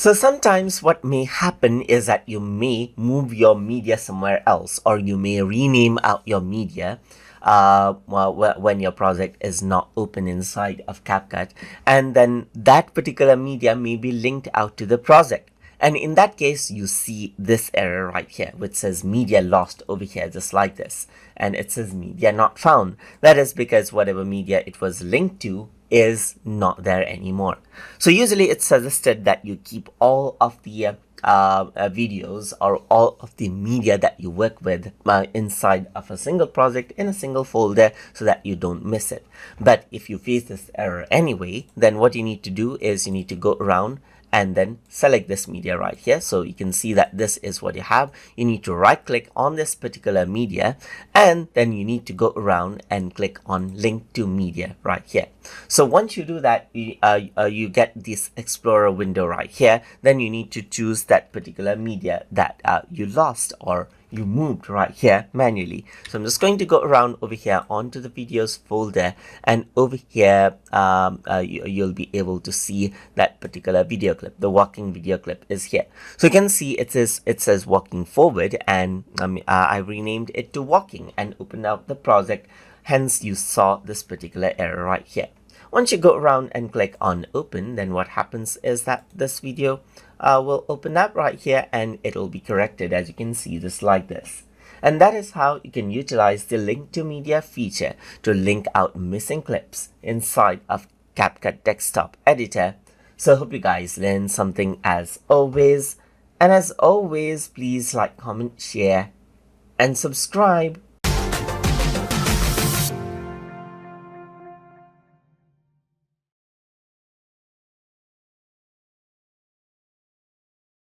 So sometimes what may happen is that you may move your media somewhere else, or you may rename out your media when your project is not open inside of CapCut, and then that particular media may be linked out to the project. And in that case, you see this error right here, which says media lost over here, just like this. And it says media not found. That is because whatever media it was linked to is not there anymore. So usually it's suggested that you keep all of the videos or all of the media that you work with inside of a single project in a single folder so that you don't miss it. But if you face this error anyway, then what you need to do is you need to go around and then select this media right here. So you can see that this is what you have. You need to right click on this particular media, and then you need to go around and click on link to media right here. So once you do that, you get this Explorer window right here. Then you need to choose that particular media that you lost or you moved right here manually. So I'm just going to go around over here onto the videos folder, and over here you'll be able to see that particular video clip. The walking video clip is here. So you can see it says walking forward, and I renamed it to walking and opened up the project. Hence you saw this particular error right here. Once you go around and click on open, then what happens is that this video will open up right here, and it'll be corrected, as you can see, just like this. And that is how you can utilize the link to media feature to link out missing clips inside of CapCut desktop editor. So hope you guys learned something as always. And as always, please like, comment, share, and subscribe.